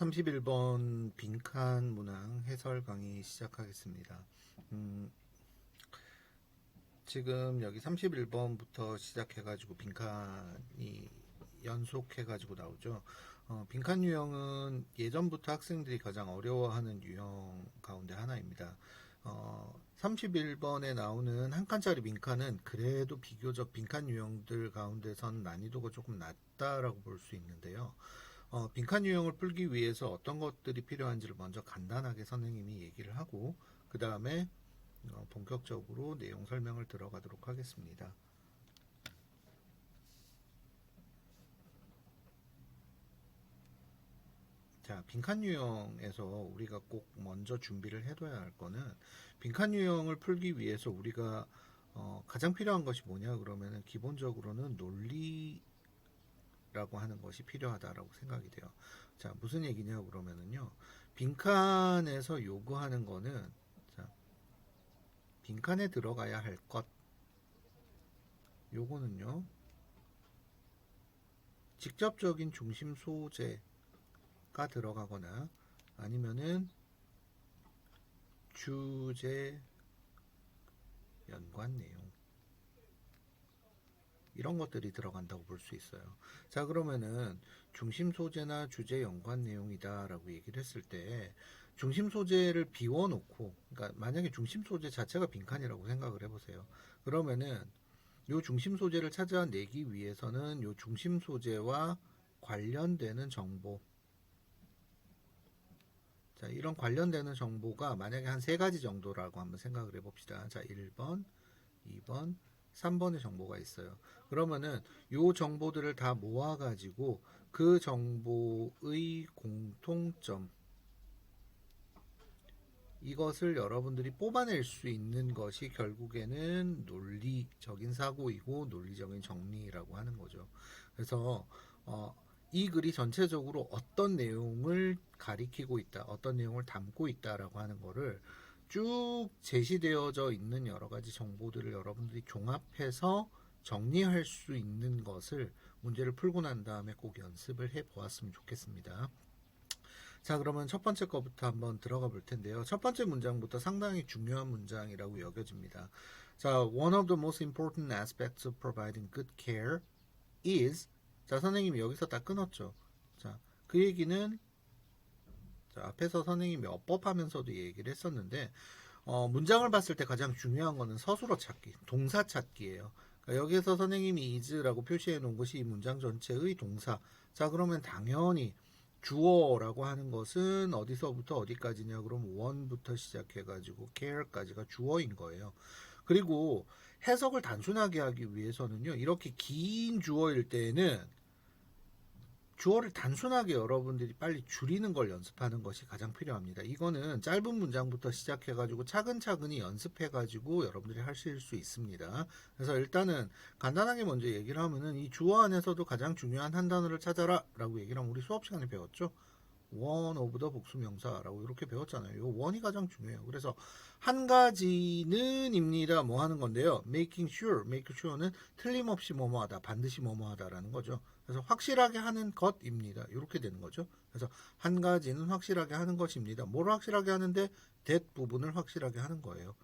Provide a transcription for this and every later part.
31번 빈칸 문항 해설 강의 시작하겠습니다. 지금 여기 31번부터 시작해가지고 빈칸이 연속해가지고 나오죠. 빈칸 유형은 예전부터 학생들이 가장 어려워하는 유형 가운데 하나입니다. 31번에 나오는 한 칸짜리 빈칸은 그래도 비교적 빈칸 유형들 가운데선 난이도가 조금 낮다라고 볼 수 있는데요. 빈칸 유형을 풀기 위해서 어떤 것들이 필요한지를 먼저 간단하게 선생님이 얘기를 하고 그 다음에 본격적으로 내용 설명을 들어가도록 하겠습니다. 자, 빈칸 유형에서 우리가 꼭 먼저 준비를 해둬야 할 거는 빈칸 유형을 풀기 위해서 우리가 가장 필요한 것이 뭐냐 그러면은 기본적으로는 논리라고 하는 것이 필요하다라고 생각이 돼요. 자, 무슨 얘기냐 그러면은요. 빈칸에서 요구하는 거는 자, 빈칸에 들어가야 할 것 요거는요. 직접적인 중심 소재가 들어가거나 아니면은 주제 연관 내용 이런 것들이 들어간다고 볼 수 있어요. 자, 그러면은 중심 소재나 주제 연관 내용이다 라고 얘기를 했을 때 중심 소재를 비워놓고, 그러니까 만약에 중심 소재 자체가 빈칸이라고 생각을 해보세요. 그러면은 요 중심 소재를 찾아내기 위해서는 요 중심 소재와 관련되는 정보, 자, 이런 관련되는 정보가 만약에 한 세 가지 정도라고 한번 생각을 해봅시다. 자, 1번, 2번, 3번의 정보가 있어요. 그러면은 요 정보들을 다 모아가지고 그 정보의 공통점, 이것을 여러분들이 뽑아낼 수 있는 것이 결국에는 논리적인 사고이고 논리적인 정리라고 하는 거죠. 그래서 이 글이 전체적으로 어떤 내용을 가리키고 있다, 어떤 내용을 담고 있다라고 하는 거를 쭉 제시되어져 있는 여러 가지 정보들을 여러분들이 종합해서 정리할 수 있는 것을 문제를 풀고 난 다음에 꼭 연습을 해 보았으면 좋겠습니다. 자, 그러면 첫 번째 거부터 한번 들어가 볼 텐데요. 첫 번째 문장부터 상당히 중요한 문장이라고 여겨집니다. 자, one of the most important aspects of providing good care is, 자, 선생님이 여기서 다 끊었죠. 자, 그 얘기는, 자, 앞에서 선생님이 어법하면서도 얘기를 했었는데, 문장을 봤을 때 가장 중요한 거는 서술어 찾기, 동사 찾기예요. 그러니까 여기에서 선생님이 is라고 표시해 놓은 것이 이 문장 전체의 동사. 자, 그러면 당연히 주어라고 하는 것은 어디서부터 어디까지냐? 그럼 one부터 시작해가지고 care까지가 주어인 거예요. 그리고 해석을 단순하게 하기 위해서는요, 이렇게 긴 주어일 때에는 주어를 단순하게 여러분들이 빨리 줄이는 걸 연습하는 것이 가장 필요합니다. 이거는 짧은 문장부터 시작해가지고 차근차근히 연습해가지고 여러분들이 하실 수 있습니다. 그래서 일단은 간단하게 먼저 얘기를 하면은 이 주어 안에서도 가장 중요한 한 단어를 찾아라 라고 얘기를 하면 우리 수업 시간에 배웠죠. one of the 복수명사라고 이렇게 배웠잖아요. 요 one이 가장 중요해요. 그래서 한 가지는 입니다. 뭐 하는 건데요. make sure는 틀림없이 뭐뭐하다, 반드시 뭐뭐하다라는 거죠. 그래서 확실하게 하는 것입니다. 이렇게 되는 거죠. 그래서 한 가지는 확실하게 하는 것입니다. 뭘 확실하게 하는데 that 부분을 확실하게 하는 거예요.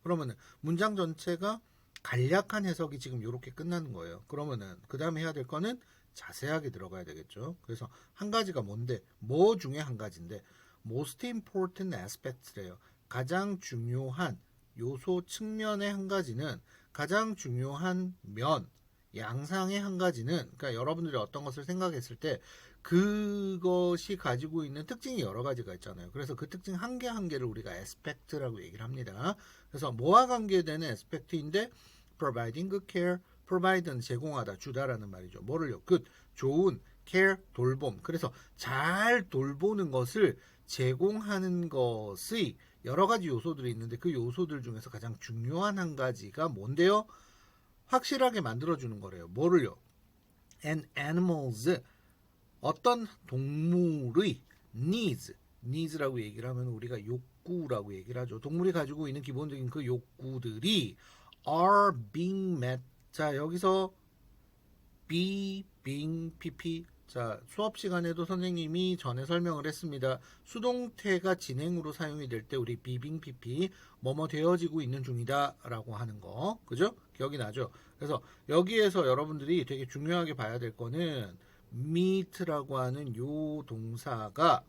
그러면은 문장 전체가 간략한 해석이 지금 이렇게 끝나는 거예요. 그러면은 그 다음에 해야 될 거는 자세하게 들어가야 되겠죠. 그래서 한 가지가 뭔데, 뭐 중에 한 가지인데 most important aspect래요. 가장 중요한 요소 측면의 한 가지는, 가장 중요한 면, 양상의 한 가지는, 그러니까 여러분들이 어떤 것을 생각했을 때 그것이 가지고 있는 특징이 여러 가지가 있잖아요. 그래서 그 특징 한 개 한 개를 우리가 aspect라고 얘기를 합니다. 그래서 뭐와 관계되는 aspect인데 providing good care, provide는 제공하다, 주다라는 말이죠. 뭐를요? good, 좋은, care, 돌봄. 그래서 잘 돌보는 것을 제공하는 것의 여러 가지 요소들이 있는데 그 요소들 중에서 가장 중요한 한 가지가 뭔데요? 확실하게 만들어주는 거래요. 뭐를요? An animal's, 어떤 동물의 needs라고 얘기를 하면 우리가 욕구라고 얘기를 하죠. 동물이 가지고 있는 기본적인 그 욕구들이 are being met. 자, 여기서 be, being, pp. 자, 수업 시간에도 선생님이 전에 설명을 했습니다. 수동태가 진행으로 사용이 될 때 우리 비빙 PP 뭐뭐 되어지고 있는 중이다 라고 하는 거, 그죠? 기억이 나죠? 그래서 여기에서 여러분들이 되게 중요하게 봐야 될 거는 meet라고 하는 요 동사가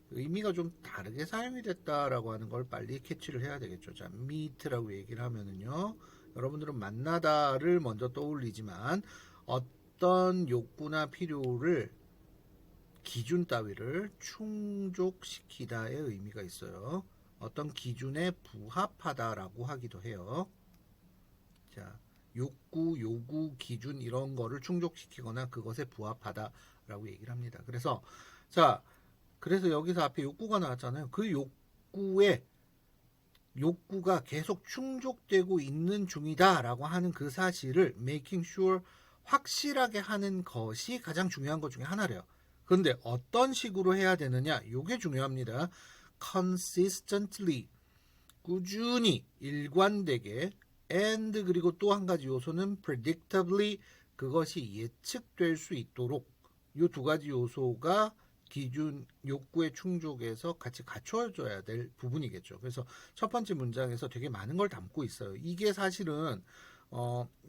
의미가 좀 다르게 사용이 됐다라고 하는 걸 빨리 캐치를 해야 되겠죠. 자, meet라고 얘기를 하면은요, 여러분들은 만나다를 먼저 떠올리지만 어떤 욕구나 필요를 기준 따위를 충족시키다의 의미가 있어요. 어떤 기준에 부합하다라고 하기도 해요. 자, 욕구, 요구, 기준 이런 거를 충족시키거나 그것에 부합하다라고 얘기를 합니다. 그래서 자, 그래서 여기서 앞에 욕구가 나왔잖아요. 그 욕구가 계속 충족되고 있는 중이다라고 하는 그 사실을 making sure 확실하게 하는 것이 가장 중요한 것 중에 하나래요. 그런데 어떤 식으로 해야 되느냐? 이게 중요합니다. consistently 꾸준히 일관되게 and 그리고 또 한 가지 요소는 predictably 그것이 예측될 수 있도록 이 두 가지 요소가 기준 욕구의 충족에서 같이 갖춰져야 될 부분이겠죠. 그래서 첫 번째 문장에서 되게 많은 걸 담고 있어요. 이게 사실은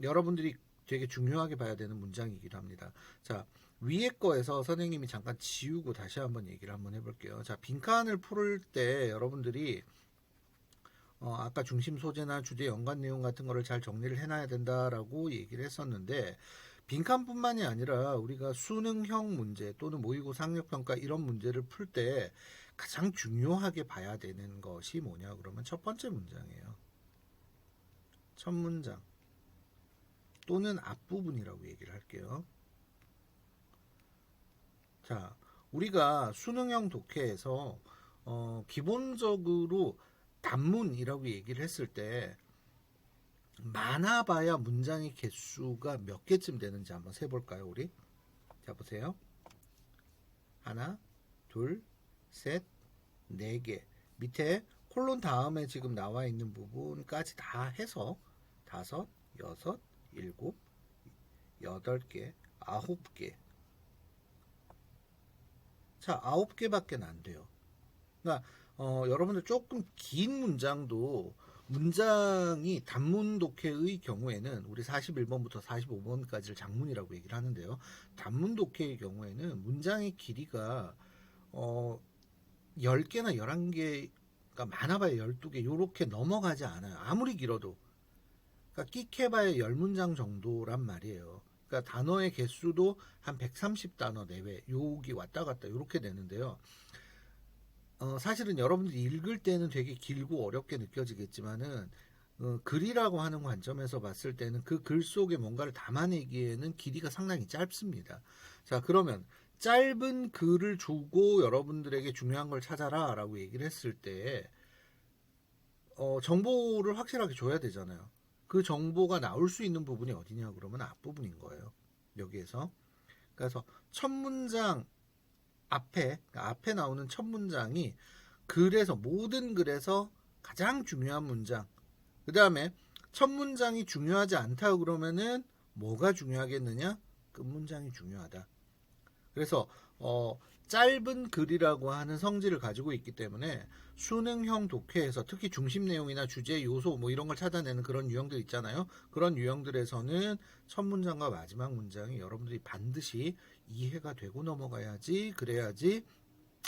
여러분들이 되게 중요하게 봐야 되는 문장이기도 합니다. 자, 위에 거에서 선생님이 잠깐 지우고 다시 한번 얘기를 한번 해볼게요. 자, 빈칸을 풀을 때 여러분들이 아까 중심 소재나 주제 연관 내용 같은 거를 잘 정리를 해놔야 된다라고 얘기를 했었는데 빈칸뿐만이 아니라 우리가 수능형 문제 또는 모의고사 학력평가 이런 문제를 풀 때 가장 중요하게 봐야 되는 것이 뭐냐 그러면 첫 번째 문장이에요. 첫 문장 또는 앞부분이라고 얘기를 할게요. 자, 우리가 수능형 독해에서 기본적으로 단문이라고 얘기를 했을 때 많아봐야 문장의 개수가 몇 개쯤 되는지 한번 세볼까요, 우리? 자, 보세요. 하나, 둘, 셋, 네 개. 밑에 콜론 다음에 지금 나와 있는 부분까지 다 해서 다섯, 여섯, 일곱, 여덟 개, 아홉 개. 자, 아홉 개밖에 안 돼요. 그러니까 여러분들 조금 긴 문장도 문장이 단문 독해의 경우에는 우리 41번부터 45번까지를 장문이라고 얘기를 하는데요. 단문 독해의 경우에는 문장의 길이가 10개나 11개가 많아봐야 12개 이렇게 넘어가지 않아요. 아무리 길어도. 그러니까 끽해봐야 10문장 정도란 말이에요. 그러니까 단어의 개수도 한 130단어 내외 여기 왔다 갔다 이렇게 되는데요. 사실은 여러분들이 읽을 때는 되게 길고 어렵게 느껴지겠지만은 글이라고 하는 관점에서 봤을 때는 그 글 속에 뭔가를 담아내기에는 길이가 상당히 짧습니다. 자, 그러면 짧은 글을 주고 여러분들에게 중요한 걸 찾아라 라고 얘기를 했을 때 정보를 확실하게 줘야 되잖아요. 그 정보가 나올 수 있는 부분이 어디냐 그러면 앞부분인 거예요. 여기에서. 그래서 첫 문장 앞에 나오는 첫 문장이 글에서 모든 글에서 가장 중요한 문장. 그 다음에 첫 문장이 중요하지 않다 그러면은 뭐가 중요하겠느냐? 끝 문장이 중요하다. 그래서 짧은 글이라고 하는 성질을 가지고 있기 때문에 수능형 독해에서 특히 중심 내용이나 주제 요소 뭐 이런 걸 찾아내는 그런 유형들 있잖아요. 그런 유형들에서는 첫 문장과 마지막 문장이 여러분들이 반드시 이해가 되고 넘어가야지 그래야지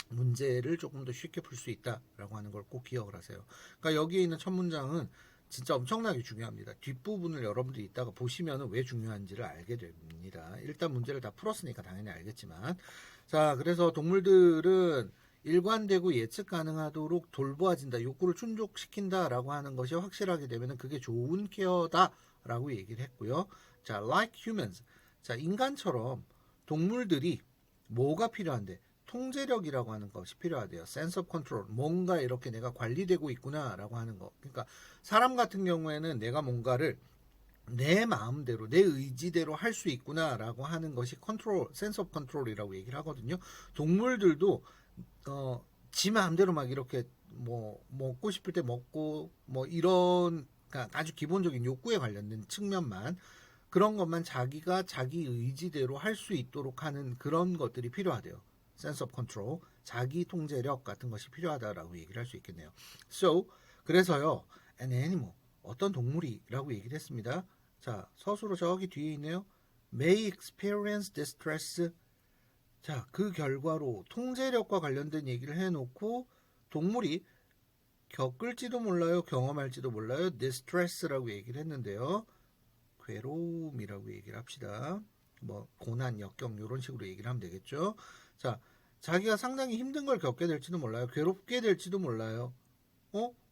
문제를 조금 더 쉽게 풀 수 있다라고 하는 걸 꼭 기억을 하세요. 그러니까 여기에 있는 첫 문장은 진짜 엄청나게 중요합니다. 뒷부분을 여러분들이 이따가 보시면 왜 중요한지를 알게 됩니다. 일단 문제를 다 풀었으니까 당연히 알겠지만 자, 그래서 동물들은 일관되고 예측 가능하도록 돌보아진다. 욕구를 충족시킨다라고 하는 것이 확실하게 되면 그게 좋은 케어다라고 얘기를 했고요. 자, like humans. 자, 인간처럼 동물들이 뭐가 필요한데? 통제력이라고 하는 것이 필요하대요. sense of control. 뭔가 이렇게 내가 관리되고 있구나라고 하는 거. 그러니까 사람 같은 경우에는 내가 뭔가를 내 마음대로 내 의지대로 할 수 있구나라고 하는 것이 컨트롤, 센스 오브 컨트롤이라고 얘기를 하거든요. 동물들도 지 마음대로 막 이렇게 뭐 먹고 싶을 때 먹고 뭐 이런 그러니까 아주 기본적인 욕구에 관련된 측면만 그런 것만 자기가 자기 의지대로 할 수 있도록 하는 그런 것들이 필요하대요. sense of control, 자기 통제력 같은 것이 필요하다라고 얘기를 할 수 있겠네요. So, 그래서요, an animal, 어떤 동물이라고 얘기를 했습니다. 자, 서술로 저기 뒤에 있네요. may experience distress. 자, 그 결과로 통제력과 관련된 얘기를 해놓고 동물이 겪을지도 몰라요, 경험할지도 몰라요. distress라고 얘기를 했는데요. 괴로움이라고 얘기를 합시다. 뭐 고난, 역경 이런 식으로 얘기를 하면 되겠죠. 자, 자기가 상당히 힘든 걸 겪게 될지도 몰라요. 괴롭게 될지도 몰라요.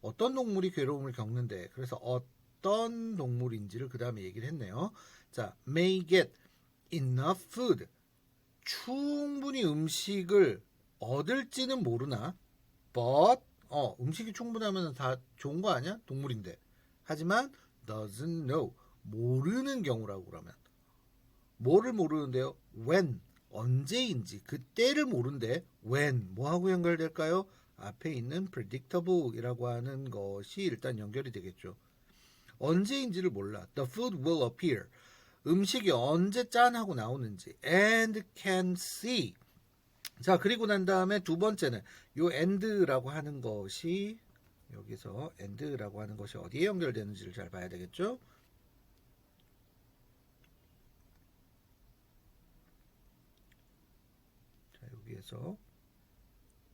어떤 동물이 괴로움을 겪는데, 그래서 어떤 동물인지를 그 다음에 얘기를 했네요. 자, may get enough food. 충분히 음식을 얻을지는 모르나, but 음식이 충분하면 다 좋은 거 아니야? 동물인데. 하지만 doesn't know. 모르는 경우라고 그러면 뭐를 모르는데요? when 언제인지 그때를 모른데 when 뭐하고 연결될까요? 앞에 있는 predictable이라고 하는 것이 일단 연결이 되겠죠. 언제인지를 몰라. The food will appear. 음식이 언제 짠 하고 나오는지 and can see. 자, 그리고 난 다음에 두 번째는 요 and라고 하는 것이 여기서 and라고 하는 것이 어디에 연결되는지를 잘 봐야 되겠죠. 여기에서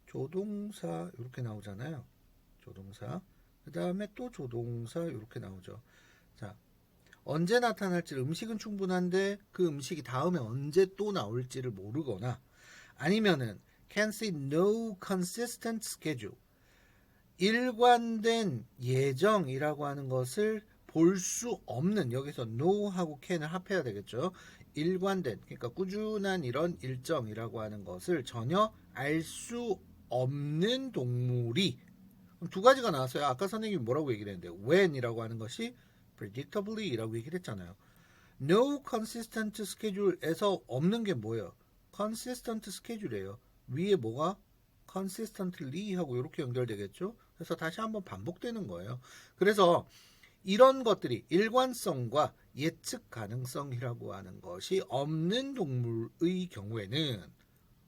조동사 이렇게 나오잖아요. 조동사. 그 다음에 또 조동사 이렇게 나오죠. 자, 언제 나타날지 음식은 충분한데 그 음식이 다음에 언제 또 나올지를 모르거나 아니면은 can see no consistent schedule. 일관된 예정이라고 하는 것을 볼 수 없는 여기서 no하고 can을 합해야 되겠죠. 일관된 그러니까 꾸준한 이런 일정이라고 하는 것을 전혀 알 수 없는 동물이 두 가지가 나왔어요. 아까 선생님이 뭐라고 얘기를 했는데 when이라고 하는 것이 predictably라고 얘기를 했잖아요. No consistent schedule에서 없는 게 뭐예요? consistent schedule이에요. 위에 뭐가 consistently 하고 이렇게 연결되겠죠. 그래서 다시 한번 반복되는 거예요. 그래서 이런 것들이 일관성과 예측 가능성이라고 하는 것이 없는 동물의 경우에는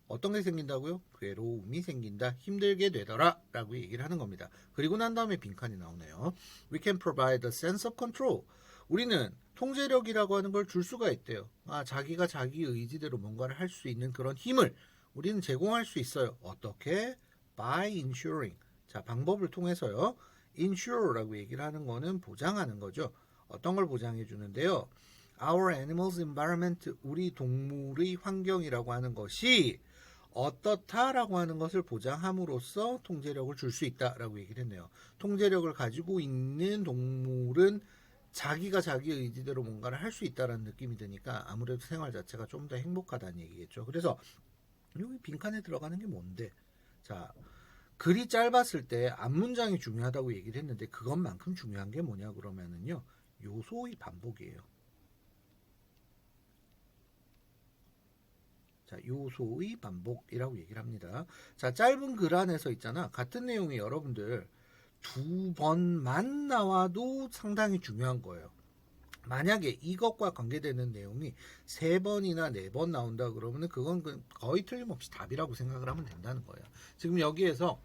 어떤 게 생긴다고요? 괴로움이 생긴다, 힘들게 되더라 라고 얘기를 하는 겁니다. 그리고 난 다음에 빈칸이 나오네요. We can provide a sense of control. 우리는 통제력이라고 하는 걸 줄 수가 있대요. 자기가 자기 의지대로 뭔가를 할 수 있는 그런 힘을 우리는 제공할 수 있어요. 어떻게? By ensuring. 자, 방법을 통해서요. insure라고 얘기를 하는 거는 보장하는 거죠. 어떤 걸 보장해 주는데요. Our animals environment, 우리 동물의 환경이라고 하는 것이 어떻다라고 하는 것을 보장함으로써 통제력을 줄 수 있다라고 얘기를 했네요. 통제력을 가지고 있는 동물은 자기가 자기 의지대로 뭔가를 할 수 있다라는 느낌이 드니까 아무래도 생활 자체가 좀 더 행복하다는 얘기겠죠. 그래서 여기 빈칸에 들어가는 게 뭔데? 자, 글이 짧았을 때 앞문장이 중요하다고 얘기를 했는데 그것만큼 중요한 게 뭐냐 그러면은요. 요소의 반복이에요. 자, 요소의 반복이라고 얘기를 합니다. 자, 짧은 글 안에서 있잖아. 같은 내용이 여러분들 두 번만 나와도 상당히 중요한 거예요. 만약에 이것과 관계되는 내용이 세 번이나 네 번 나온다 그러면 그건 거의 틀림없이 답이라고 생각을 하면 된다는 거예요. 지금 여기에서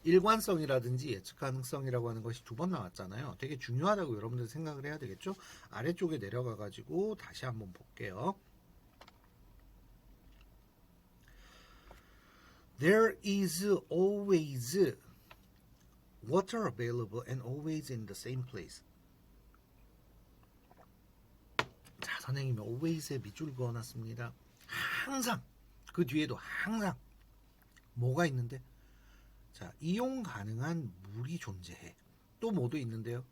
일관성이라든지 예측 가능성이라고 하는 것이 두 번 나왔잖아요. 되게 중요하다고 여러분들 생각을 해야 되겠죠. 아래쪽에 내려가 가지고 다시 한번 볼게요. There is always water available and always in the same place. 자, 선생님이 always에 밑줄 그어놨습니다. 항상 그 뒤에도 항상 뭐가 있는데? 자, 이용 가능한 물이 존재해. 또 뭐도 있는데요.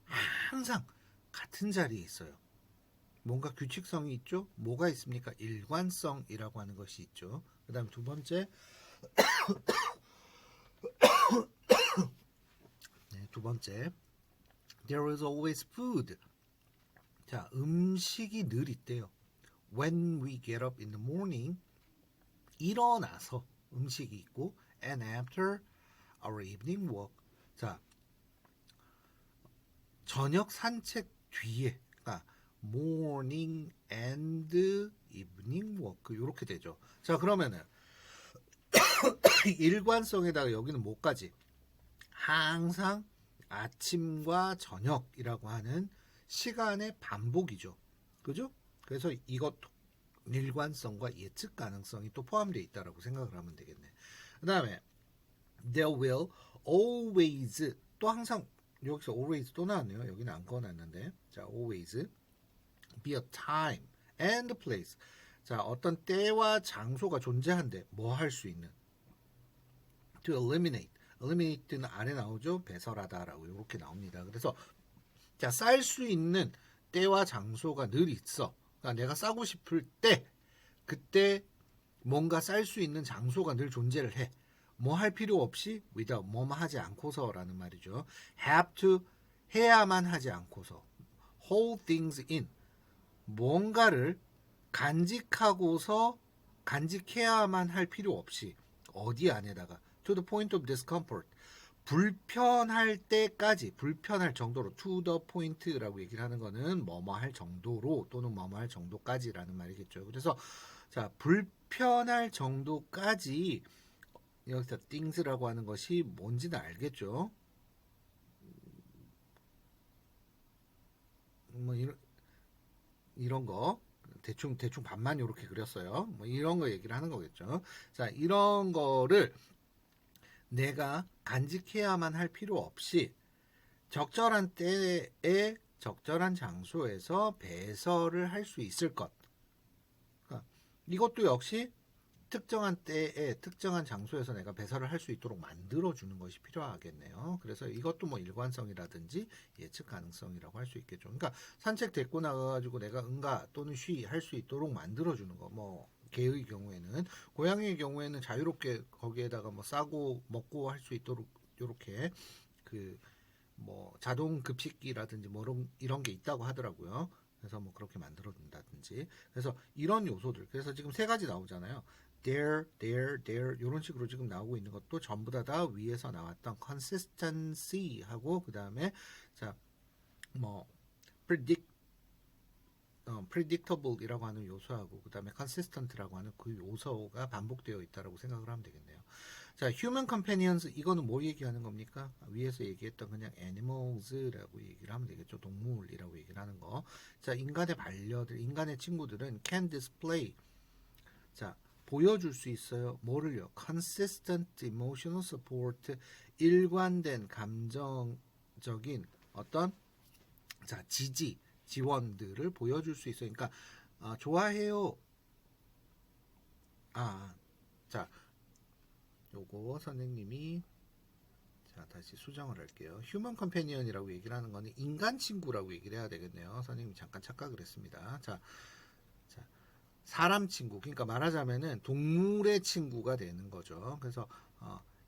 항상 같은 자리에 있어요. 뭔가 규칙성이 있죠? 뭐가 있습니까? 일관성이라고 하는 것이 있죠. 그 다음에 두 번째 네, 두 번째 There is always food. 자, 음식이 늘 있대요. When we get up in the morning, 일어나서 음식이 있고 and after our evening walk. 자, 저녁 산책 뒤에, morning and evening walk 이렇게 되죠. 자 그러면은 일관성에다가 여기는 뭐까지? 항상 아침과 저녁이라고 하는 시간의 반복이죠. 그죠? 그래서 이것 일관성과 예측 가능성이 또 포함되어 있다라고 생각을 하면 되겠네. 그 다음에 there will always 또 항상 여기서 always 또 나왔네요. 여기는 안 꺼놨는데 자 always be a time and place 자 어떤 때와 장소가 존재한데 뭐 할 수 있는 to eliminate는 아래 나오죠. 배설하다라고 이렇게 나옵니다. 그래서 자 쌀 수 있는 때와 장소가 늘 있어. 그러니까 내가 싸고 싶을 때 그때 뭔가 쌀 수 있는 장소가 늘 존재를 해. 뭐 할 필요 없이 without 뭐뭐 하지 않고서라는 말이죠. have to 해야만 하지 않고서 hold things in 뭔가를 간직하고서 간직해야만 할 필요 없이 어디 안에다가 to the point of discomfort 불편할 때까지 불편할 정도로 to the point라고 얘기를 하는 거는 뭐뭐 할 정도로 또는 뭐뭐 할 정도까지라는 말이겠죠. 그래서 자 불편할 정도까지 여기서 things라고 하는 것이 뭔지는 알겠죠. 뭐 이런 거 대충 반만 이렇게 그렸어요. 뭐 이런 거 얘기를 하는 거겠죠. 자 이런 거를 내가 간직해야만 할 필요 없이 적절한 때에 적절한 장소에서 배설을 할 수 있을 것. 그러니까 이것도 역시 특정한 때에 특정한 장소에서 내가 배설을 할 수 있도록 만들어주는 것이 필요하겠네요. 그래서 이것도 뭐 일관성이라든지 예측 가능성이라고 할 수 있겠죠. 그러니까 산책 데리고 나가가지고 내가 응가 또는 쉬 할 수 있도록 만들어주는 거. 뭐 개의 경우에는 고양이의 경우에는 자유롭게 거기에다가 뭐 싸고 먹고 할 수 있도록 이렇게 그 뭐 자동 급식기라든지 뭐 이런 게 있다고 하더라고요. 그래서 뭐 그렇게 만들어 준다든지. 그래서 이런 요소들. 그래서 지금 세 가지 나오잖아요. there 이런 식으로 지금 나오고 있는 것도 전부 다 위에서 나왔던 consistency 하고 그 다음에 자 뭐 predictable이라고 하는 요소하고 그 다음에 consistent라고 하는 그 요소가 반복되어 있다라고 생각을 하면 되겠네요. 자, human companions 이거는 뭐 얘기하는 겁니까? 위에서 얘기했던 그냥 animals라고 얘기를 하면 되겠죠. 동물이라고 얘기를 하는 거. 자, 인간의 반려들, 인간의 친구들은 can display. 자, 보여줄 수 있어요. 뭐를요? consistent emotional support, 일관된 감정적인 어떤 자 지지, 지원들을 보여줄 수 있어요. 그러니까 좋아해요. 자 요거 선생님이 자 다시 수정을 할게요. 휴먼 컴패니언이라고 얘기를 하는 거는 인간 친구라고 얘기를 해야 되겠네요. 선생님이 잠깐 착각을 했습니다. 자 사람 친구 그러니까 말하자면은 동물의 친구가 되는 거죠. 그래서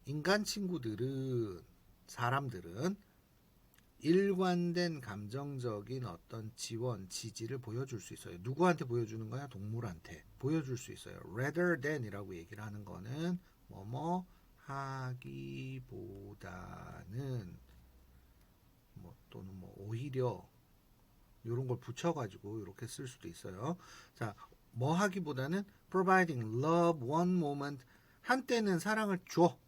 인간 친구들은 사람들은 일관된 감정적인 어떤 지원, 지지를 보여줄 수 있어요. 누구한테 보여주는 거야? 동물한테 보여줄 수 있어요. rather than이라고 얘기를 하는 거는 뭐뭐 하기보다는 뭐 또는 뭐 오히려 이런 걸 붙여가지고 이렇게 쓸 수도 있어요. 자, 뭐 하기보다는 providing love one moment 한때는 사랑을 줘.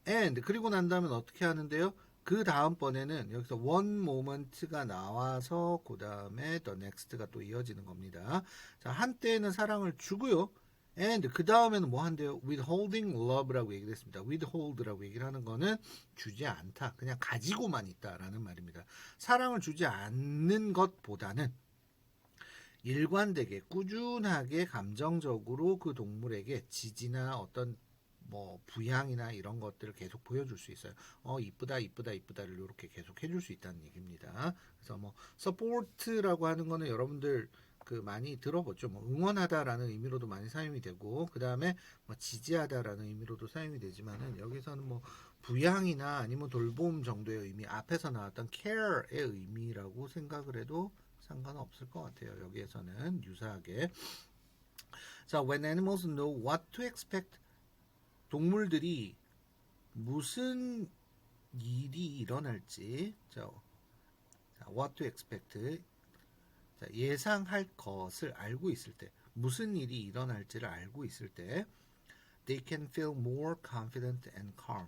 and 그리고 난 다음엔 어떻게 하는데요? 그 다음번에는 여기서 one moment가 나와서 그 다음에 the next가 또 이어지는 겁니다. 자, 한때는 사랑을 주고요. and 그 다음에는 뭐 한대요? withholding love라고 얘기를 했습니다. withhold라고 얘기를 하는 거는 주지 않다. 그냥 가지고만 있다라는 말입니다. 사랑을 주지 않는 것보다는 일관되게 꾸준하게 감정적으로 그 동물에게 지지나 어떤 뭐 부양이나 이런 것들을 계속 보여줄 수 있어요. 이쁘다를 이렇게 계속 해줄 수 있다는 얘기입니다. 그래서 뭐 support라고 하는 거는 여러분들 그 많이 들어봤죠. 뭐 응원하다라는 의미로도 많이 사용이 되고 그 다음에 뭐 지지하다라는 의미로도 사용이 되지만은 여기서는 뭐 부양이나 아니면 돌봄 정도의 의미 앞에서 나왔던 care의 의미라고 생각을 해도 상관없을 것 같아요. 여기에서는 유사하게 자 when animals know what to expect 동물들이 무슨 일이 일어날지 자 what to expect 자, 예상할 것을 알고 있을 때, 무슨 일이 일어날지를 알고 있을 때, they can feel more confident and calm.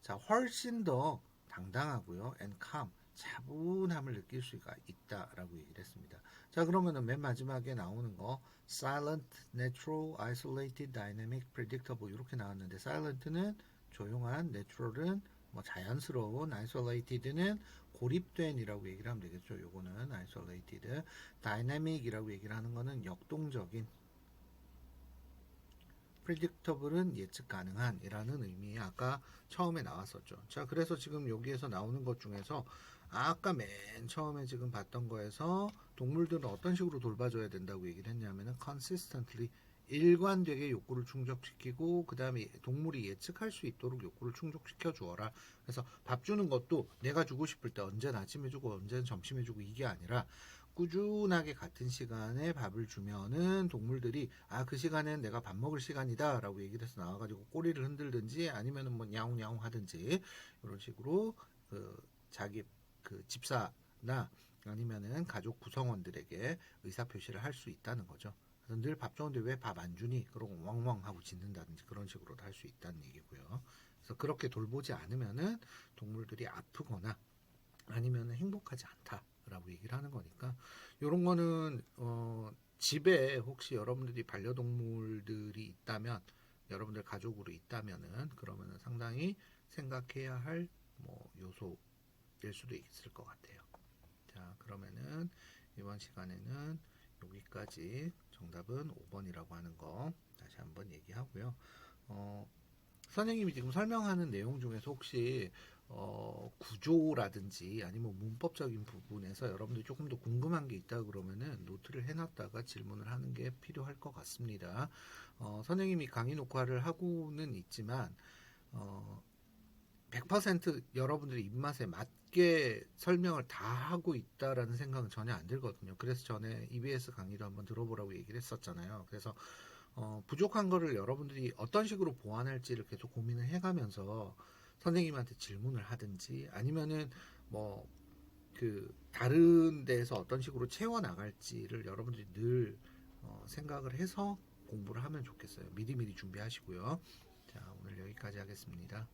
자, 훨씬 더 당당하고요, and calm, 차분함을 느낄 수가 있다라고 얘기를 했습니다. 자, 그러면은 맨 마지막에 나오는 거 silent, natural, isolated, dynamic, predictable 이렇게 나왔는데 silent는 조용한, natural은 뭐 자연스러운, isolated는 고립된이라고 얘기를 하면 되겠죠. 요거는 isolated, dynamic이라고 얘기를 하는 거는 역동적인, predictable은 예측 가능한이라는 의미에 아까 처음에 나왔었죠. 자, 그래서 지금 여기에서 나오는 것 중에서 아까 맨 처음에 지금 봤던 거에서 동물들은 어떤 식으로 돌봐줘야 된다고 얘기를 했냐면은 consistently 일관되게 욕구를 충족시키고 그 다음에 동물이 예측할 수 있도록 욕구를 충족시켜 주어라. 그래서 밥 주는 것도 내가 주고 싶을 때 언제는 아침에 주고 언제는 점심에 주고 이게 아니라 꾸준하게 같은 시간에 밥을 주면은 동물들이 그 시간엔 내가 밥 먹을 시간이다 라고 얘기를 해서 나와가지고 꼬리를 흔들든지 아니면은 뭐 야옹야옹 하든지 이런 식으로 그 자기 그 집사나 아니면은 가족 구성원들에게 의사표시를 할 수 있다는 거죠. 그래서 늘 밥 주는데 왜 밥 안 주니? 그러고 웡웡 하고 짖는다든지 그런 식으로도 할 수 있다는 얘기고요. 그래서 그렇게 돌보지 않으면은 동물들이 아프거나 아니면 행복하지 않다라고 얘기를 하는 거니까 이런 거는 집에 혹시 여러분들이 반려동물들이 있다면 여러분들 가족으로 있다면은 그러면은 상당히 생각해야 할 뭐 요소일 수도 있을 것 같아요. 자, 그러면은 이번 시간에는 여기까지 정답은 5번이라고 하는 거 다시 한번 얘기하고요. 어, 선생님이 지금 설명하는 내용 중에서 혹시 구조라든지 아니면 문법적인 부분에서 여러분들이 조금 더 궁금한 게 있다 그러면은 노트를 해놨다가 질문을 하는 게 필요할 것 같습니다. 선생님이 강의 녹화를 하고는 있지만 100% 여러분들의 입맛에 맞게 설명을 다 하고 있다라는 생각은 전혀 안 들거든요. 그래서 전에 EBS 강의도 한번 들어보라고 얘기를 했었잖아요. 그래서 부족한 거를 여러분들이 어떤 식으로 보완할지를 계속 고민을 해가면서 선생님한테 질문을 하든지 아니면은 뭐 그 다른 데에서 어떤 식으로 채워 나갈지를 여러분들이 늘 생각을 해서 공부를 하면 좋겠어요. 미리미리 준비하시고요. 자, 오늘 여기까지 하겠습니다.